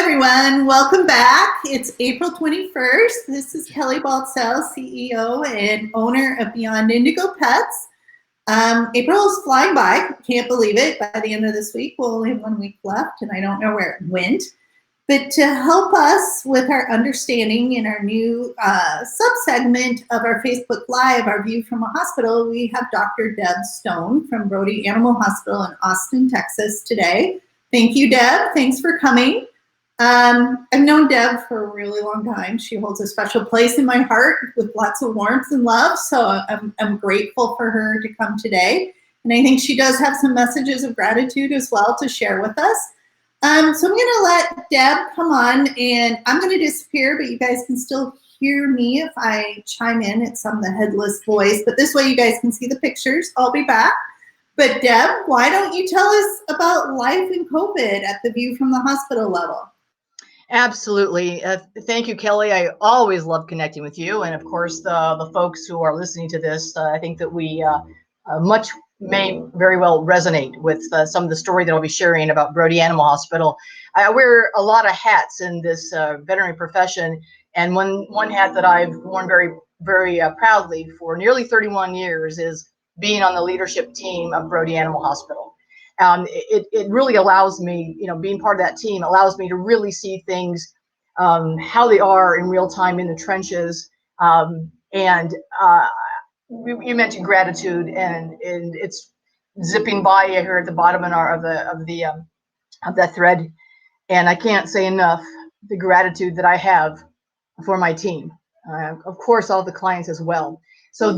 everyone. Welcome back. It's April 21st. This is Kelly Baltzell, CEO and owner of Beyond Indigo Pets. April is flying by. Can't believe it. By the end of this week, we'll only have 1 week left, and I don't know where it went. But to help us with our understanding in our new sub-segment of our Facebook Live, our View from a Hospital, we have Dr. Deb Stone from Brodie Animal Hospital in Austin, Texas today. Thank you, Deb. Thanks for coming. I've known Deb for a really long time. She holds a special place in my heart with lots of warmth and love. So I'm grateful for her to come today. And I think she does have some messages of gratitude as well to share with us. So I'm going to let Deb come on, and I'm going to disappear, but you guys can still hear me if I chime in. It's on the headless voice, but this way you guys can see the pictures. I'll be back. But Deb, why don't you tell us about life in COVID at the View from the Hospital level? Absolutely. Thank you, Kelly. I always love connecting with you. And of course, the folks who are listening to this, I think that we may very well resonate with some of the story that I'll be sharing about Brodie Animal Hospital. I wear a lot of hats in this veterinary profession. And one hat that I've worn very, very proudly for nearly 31 years is being on the leadership team of Brodie Animal Hospital. It really allows me, being part of that team allows me to really see things how they are in real time in the trenches. You mentioned gratitude, and it's zipping by here at the bottom of that thread, and I can't say enough the gratitude that I have for my team. Of course, all the clients as well. So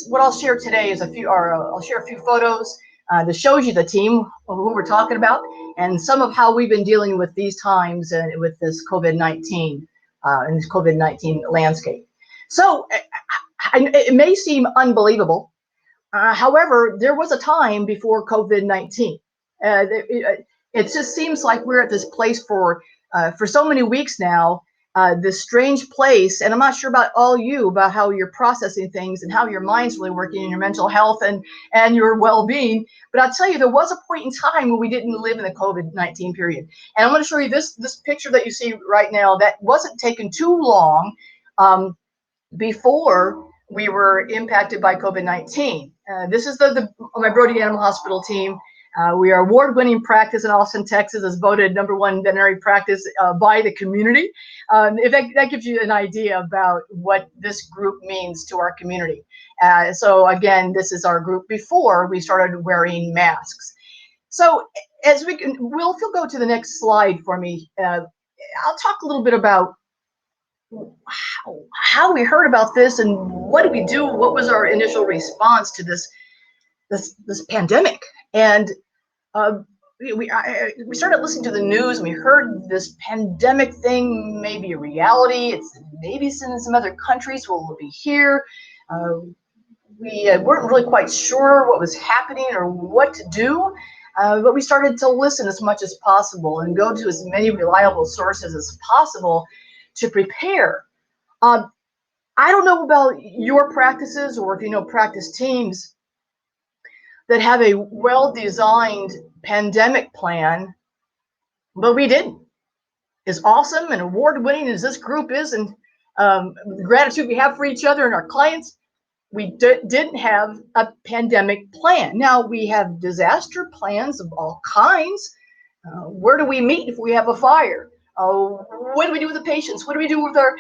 what I'll share today is I'll share a few photos that shows you the team of who we're talking about and some of how we've been dealing with these times and with this COVID-19 and this COVID-19 landscape. So it may seem unbelievable. However, there was a time before COVID-19. It just seems like we're at this place for so many weeks now, this strange place. And I'm not sure about about how you're processing things and how your mind's really working and your mental health and your well-being. But I'll tell you, there was a point in time when we didn't live in the COVID-19 period. And I'm going to show you this picture that you see right now that wasn't taken too long before we were impacted by COVID-19. This is my Brodie Animal Hospital team. We are award-winning practice in Austin, Texas, as voted #1 veterinary practice by the community. If that gives you an idea about what this group means to our community. So again, this is our group before we started wearing masks. So as we'll go to the next slide for me. I'll talk a little bit about how we heard about this and what did we do? What was our initial response to this pandemic? And we started listening to the news, and we heard this pandemic thing may be a reality. It's maybe in some other countries will be here. We weren't really quite sure what was happening or what to do, but we started to listen as much as possible and go to as many reliable sources as possible to prepare. I don't know about your practices or if you know practice teams that have a well-designed pandemic plan, but we didn't. As awesome and award-winning as this group is, and the gratitude we have for each other and our clients, we didn't have a pandemic plan. Now, we have disaster plans of all kinds. Where do we meet if we have a fire? What do we do with the patients? What do we do with our,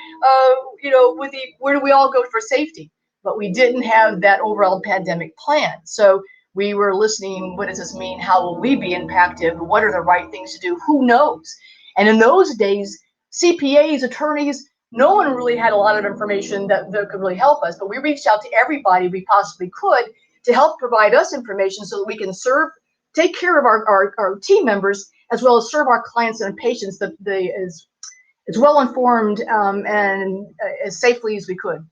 where do we all go for safety? But we didn't have that overall pandemic plan. So we were listening, what does this mean? How will we be impacted? What are the right things to do? Who knows? And in those days, CPAs, attorneys, no one really had a lot of information that could really help us. But we reached out to everybody we possibly could to help provide us information so that we can take care of our team members, as well as serve our clients and patients as well informed and as safely as we could.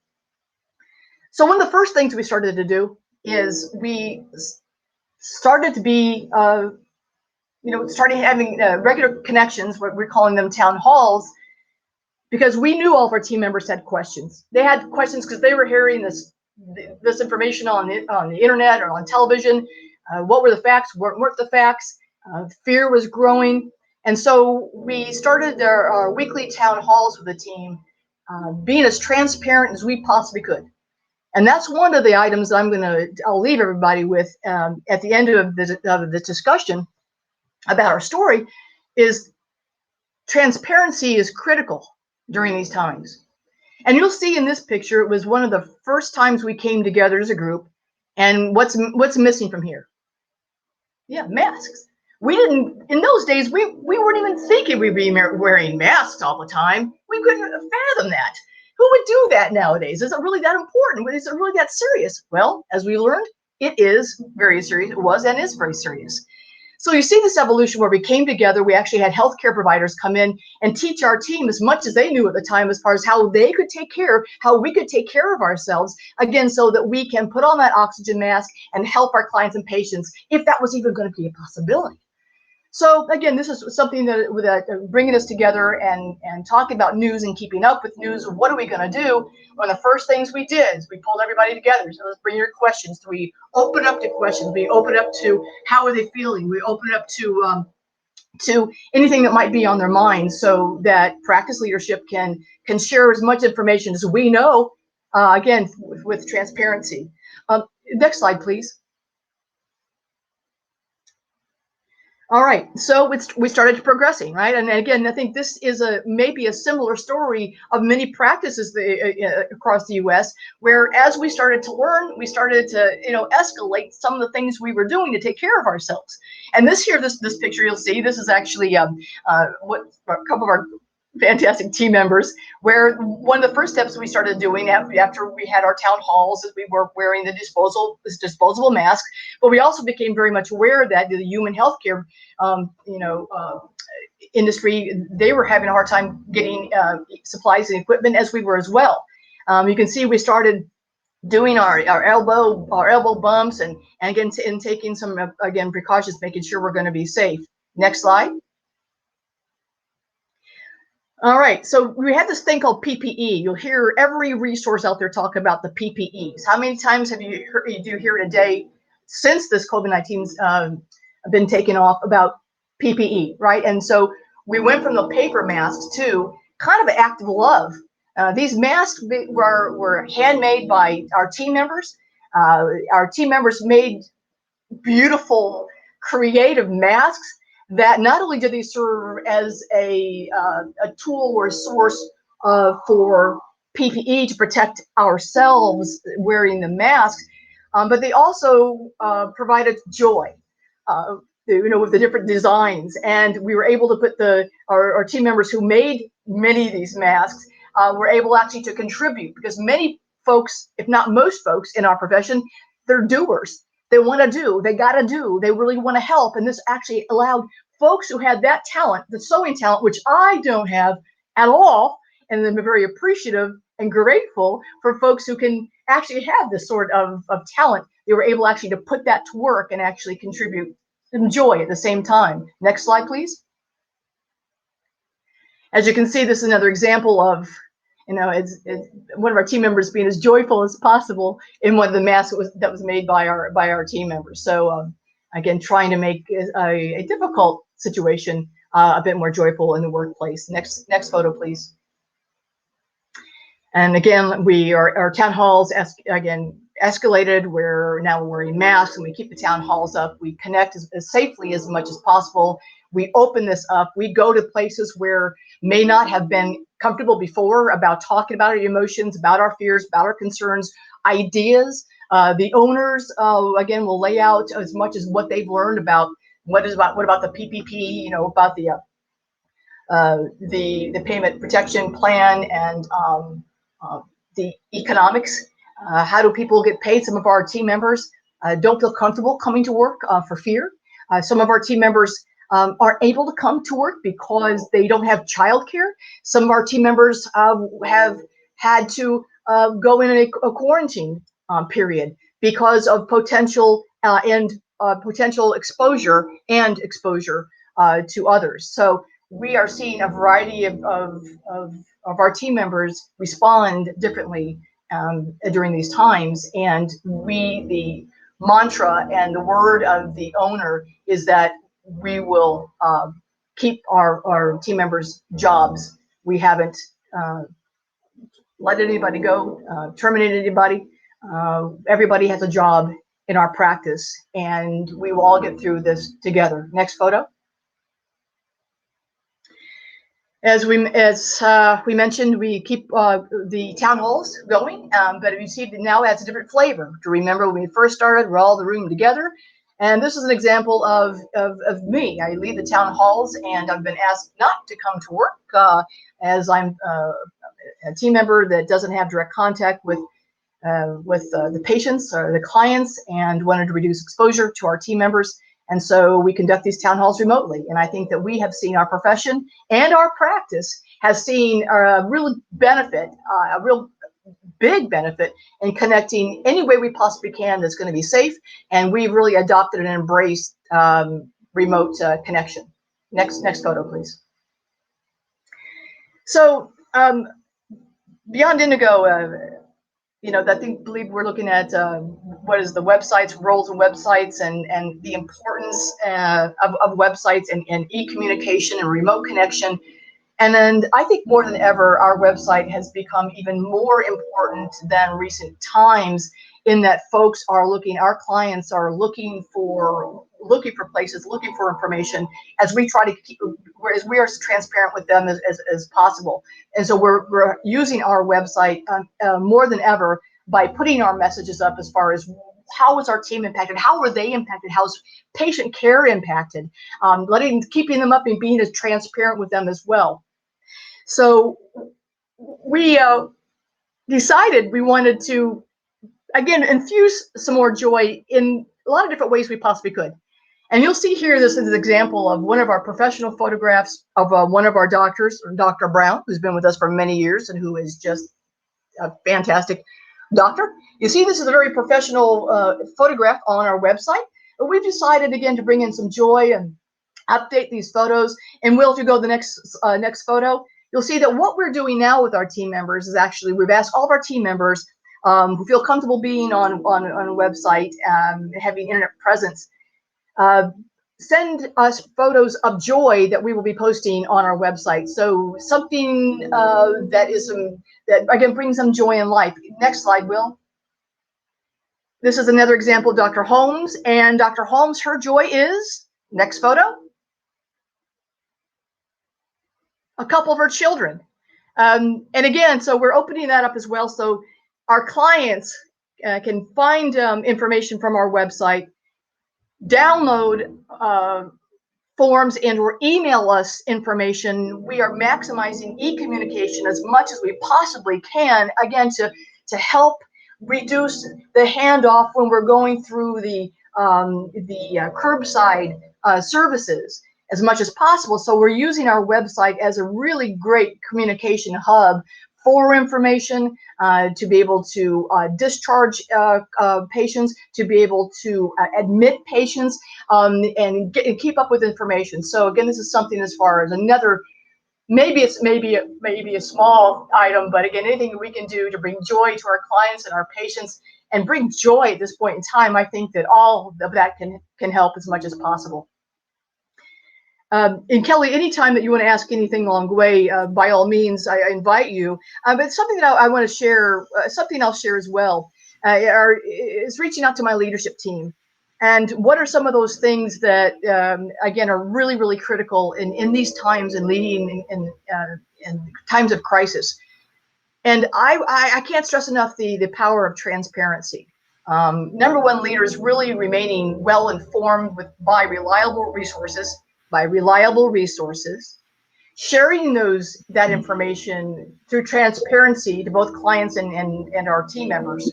So one of the first things we started to do is we started to be, started having regular connections, what we're calling them town halls, because we knew all of our team members had questions. They had questions because they were hearing this information on the internet or on television. What were the facts? What weren't the facts? Fear was growing. And so we started our weekly town halls with the team, being as transparent as we possibly could. And that's one of the items I'll leave everybody with at the end of the discussion about our story, is transparency is critical during these times. And you'll see in this picture, it was one of the first times we came together as a group. And what's missing from here? Yeah, masks. We didn't, in those days, we weren't even thinking we'd be wearing masks all the time. We couldn't fathom that. Who would do that nowadays? Is it really that important? Is it really that serious? Well, as we learned, it is very serious. It was and is very serious. So you see this evolution where we came together. We actually had healthcare providers come in and teach our team as much as they knew at the time, as far as how they could take care, how we could take care of ourselves, again, so that we can put on that oxygen mask and help our clients and patients, if that was even going to be a possibility. So again, this is something that bringing us together and talking about news and keeping up with news. What are we going to do? One of the first things we did is we pulled everybody together. So let's bring your questions. We open up to questions. We open up to how are they feeling. We open up to anything that might be on their mind, so that practice leadership can share as much information as we know. Again, with transparency. Next slide, please. All right, so we started progressing, right? And again, I think this is maybe a similar story of many practices across the U.S., where as we started to learn, we started to escalate some of the things we were doing to take care of ourselves. And this picture you'll see, this is actually what a couple of our fantastic team members, where one of the first steps we started doing after we had our town halls is we were wearing this disposable mask, but we also became very much aware that the human healthcare industry, they were having a hard time getting supplies and equipment, as we were as well. You can see we started doing our elbow bumps and again taking some precautions, making sure we're going to be safe. Next slide. All right, so we have this thing called PPE. You'll hear every resource out there talk about the PPEs. How many times do you hear today, since this COVID-19's been taken off, about PPE, right? And so we went from the paper masks to kind of an act of love. These masks were handmade by our team members. Our team members made beautiful, creative masks that not only did they serve as a tool or a source for PPE to protect ourselves wearing the masks, but they also provided joy, with the different designs. And we were able to put our team members who made many of these masks were able actually to contribute, because many folks, if not most folks in our profession, they're doers. They want to do, they got to do, they really want to help. And this actually allowed folks who had that talent, the sewing talent, which I don't have at all, and I'm very appreciative and grateful for folks who can actually have this sort of talent. They were able actually to put that to work and actually contribute and joy at the same time. Next slide, please. As you can see, this is another example of, it's one of our team members being as joyful as possible in one of the masks that was made by our team members. So again, trying to make a difficult situation a bit more joyful in the workplace. Next photo, please. And again, our town halls escalated. We're now wearing masks, and we keep the town halls up. We connect as safely as much as possible. We open this up. We go to places where may not have been comfortable before about talking about our emotions, about our fears, about our concerns, ideas. The owners, again, will lay out as much as what they've learned about what about the PPP, about the payment protection plan and the economics. How do people get paid? Some of our team members don't feel comfortable coming to work for fear. Some of our team members are able to come to work because they don't have childcare. Some of our team members have had to go in a quarantine period because of potential exposure to others. So we are seeing a variety of our team members respond differently during these times. And the mantra and the word of the owner is that we will keep our team members' jobs. We haven't let anybody go, terminated anybody. Everybody has a job in our practice, and we will all get through this together. Next photo. As we mentioned, we keep the town halls going, but you see now it adds a different flavor. To remember when we first started, we're all in the room together, and this is an example of me. I lead the town halls, and I've been asked not to come to work as I'm a team member that doesn't have direct contact with the patients or the clients, and wanted to reduce exposure to our team members. And so we conduct these town halls remotely. And I think that we have seen our profession and our practice has seen a real benefit, a real big benefit in connecting any way we possibly can that's going to be safe. And we've really adopted and embraced remote connection. Next photo, please. So Beyond Indigo, I believe we're looking at what is the websites, roles in websites, and the importance of websites and e-communication and remote connection. And then I think more than ever, our website has become even more important than recent times, in that folks are looking, our clients are looking for places, looking for information, as we try to keep, as we are as transparent with them as possible. And so we're using our website more than ever by putting our messages up as far as how is our team impacted, how are they impacted, how's patient care impacted, keeping them up and being as transparent with them as well. So we decided we wanted to, again, infuse some more joy in a lot of different ways we possibly could. And you'll see here, this is an example of one of our professional photographs of one of our doctors, Dr. Brown, who's been with us for many years and who is just a fantastic doctor. You see, this is a very professional photograph on our website. But we've decided, again, to bring in some joy and update these photos. And Will, if you go to the next photo, you'll see that what we're doing now with our team members is actually, we've asked all of our team members who feel comfortable being on a website, having internet presence, send us photos of joy that we will be posting on our website. So something that again brings them joy in life. Next slide, Will. This is another example of Dr. Holmes, and Dr. Holmes, her joy is, next photo, a couple of her children. And again, so we're opening that up as well, so our clients can find information from our website, download forms, and or email us information. We are maximizing e-communication as much as we possibly can, again, to help reduce the handoff when we're going through the curbside services as much as possible. So we're using our website as a really great communication hub for information, to be able to discharge patients, to be able to admit patients, and keep up with information. So again, this is something as far as another, maybe a small item, but again, anything that we can do to bring joy to our clients and our patients and bring joy at this point in time, I think that all of that can help as much as possible. And Kelly, anytime that you want to ask anything along the way, by all means, I invite you. But something that I want to share, something I'll share as well, is reaching out to my leadership team. And what are some of those things that, again, are really, really critical in these times and leading in times of crisis. And I can't stress enough the power of transparency. Number one, leaders really remaining well informed by reliable resources, sharing that information through transparency to both clients and our team members,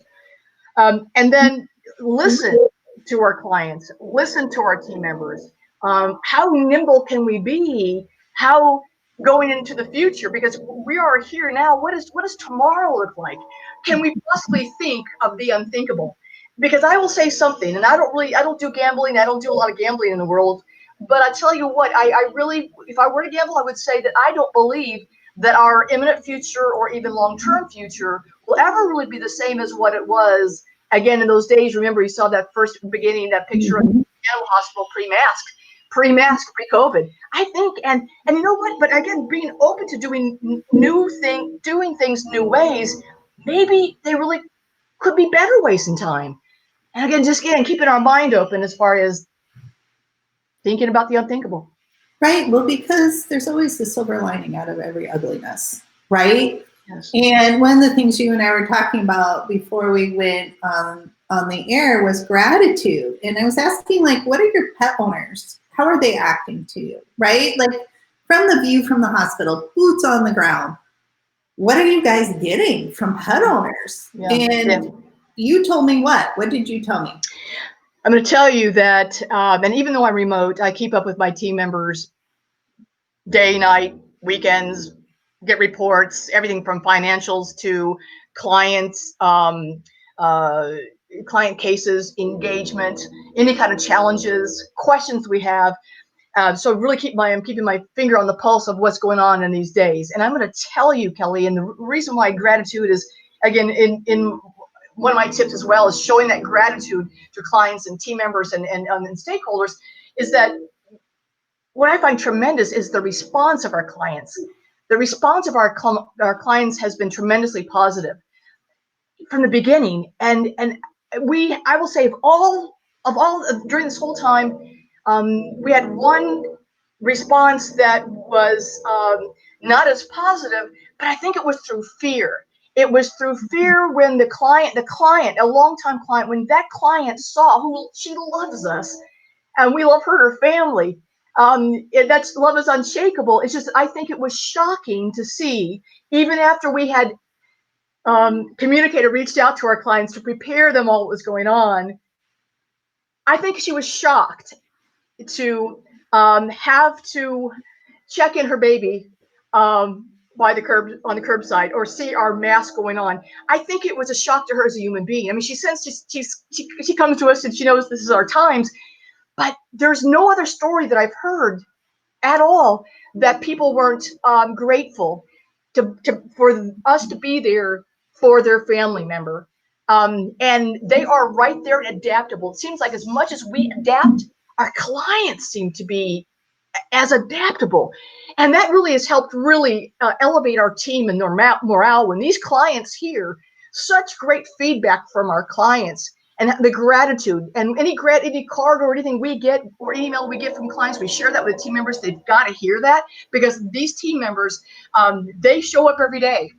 and then listen to our clients, listen to our team members. How nimble can we be? How going into the future, because we are here now. What does tomorrow look like? Can we possibly think of the unthinkable? Because I will say something, and I don't do gambling. I don't do a lot of gambling in the world. But I tell you what, I really, if I were to gamble, I would say that I don't believe that our imminent future or even long-term future will ever really be the same as what it was, again, in those days. Remember, you saw that first beginning, that picture of the Animal Hospital pre-mask. pre-mask, pre-COVID. I think, and you know what? But again, being open to doing doing things new ways, maybe they really could be better ways in time. And again, just keeping our mind open as far as thinking about the unthinkable. Right. Well, because there's always the silver lining out of every ugliness, right? Yes. And one of the things you and I were talking about before we went on the air was gratitude. And I was asking, like, what are your pet owners? How are they acting to you, right? Like, from the view from the hospital, boots on the ground, what are you guys getting from pet owners? Yeah. And you told me what? What did you tell me? I'm going to tell you that, and even though I'm remote, I keep up with my team members day, night, weekends, get reports, everything from financials to clients, client cases, engagement, any kind of challenges, questions we have. So really I'm keeping my finger on the pulse of what's going on in these days. And I'm going to tell you, Kelly, and the reason why gratitude is, again, in one of my tips as well, is showing that gratitude to clients and team members and stakeholders, is that what I find tremendous is the response of our clients. The response of our clients has been tremendously positive from the beginning. And I will say, during this whole time, we had one response that was not as positive, but I think it was through fear. It was through fear when the client, a longtime client, when that client saw who she loves us, and we love her family. That's love is unshakable. It's just, I think it was shocking to see, even after we had communicator reached out to our clients to prepare them all what was going on. I think she was shocked to have to check in her baby by the curb, on the curbside, or see our mask going on. I think it was a shock to her as a human being. I mean, she comes to us and she knows this is our times, but there's no other story that I've heard at all that people weren't grateful for us to be there for their family member. And they are right there and adaptable. It seems like as much as we adapt, our clients seem to be as adaptable. And that really has helped really elevate our team and their morale when these clients hear such great feedback from our clients, and the gratitude, and any card or anything we get or email we get from clients, we share that with team members. They've got to hear that, because these team members, they show up every day,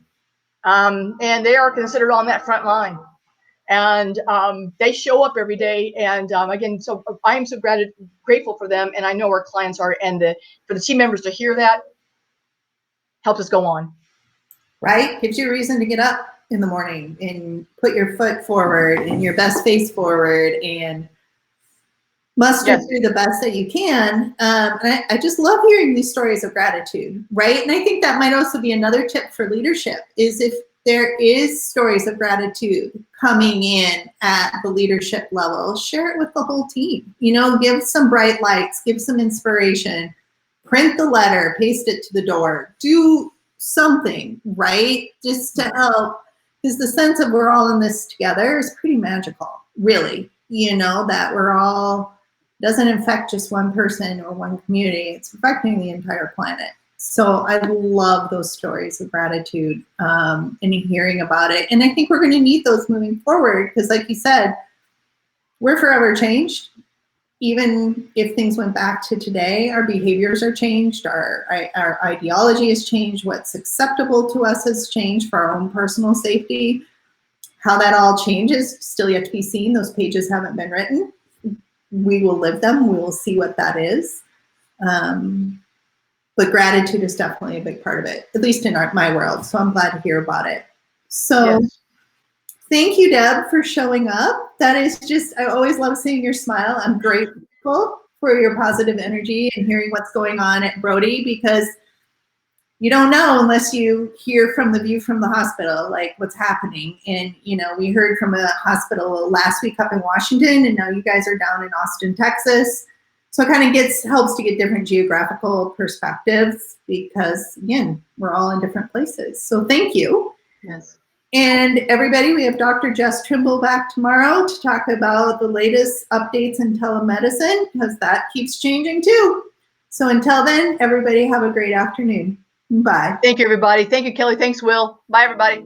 and they are considered on that front line. And they show up every day. And again, so I am so grateful for them, and I know our clients are. And for the team members to hear that helps us go on. Right? Gives you a reason to get up in the morning and put your foot forward and your best face forward and muster through the best that you can. And I just love hearing these stories of gratitude, right? And I think that might also be another tip for leadership, is if there is stories of gratitude coming in at the leadership level, share it with the whole team. You know, give some bright lights, give some inspiration, print the letter, paste it to the door, do something, right? Just to help, because the sense of we're all in this together is pretty magical, really. You know, that we're all, doesn't affect just one person or one community, it's affecting the entire planet. So I love those stories of gratitude and hearing about it. And I think we're going to need those moving forward, because like you said, we're forever changed. Even if things went back to today, our behaviors are changed, our ideology has changed, what's acceptable to us has changed for our own personal safety. How that all changes, still yet to be seen. Those pages haven't been written. We will live them. We will see what that is. But gratitude is definitely a big part of it, at least in my world. So I'm glad to hear about it. So thank you, Deb, for showing up. That is just, I always love seeing your smile. I'm grateful for your positive energy and hearing what's going on at Brody, because you don't know unless you hear from the view from the hospital, like what's happening. And, you know, we heard from a hospital last week up in Washington, and now you guys are down in Austin, Texas. So it kind of helps to get different geographical perspectives, because again, we're all in different places. So thank you. Yes. And everybody, we have Dr. Jess Trimble back tomorrow to talk about the latest updates in telemedicine, because that keeps changing too. So until then, everybody have a great afternoon. Bye. Thank you, everybody. Thank you, Kelly. Thanks, Will. Bye, everybody.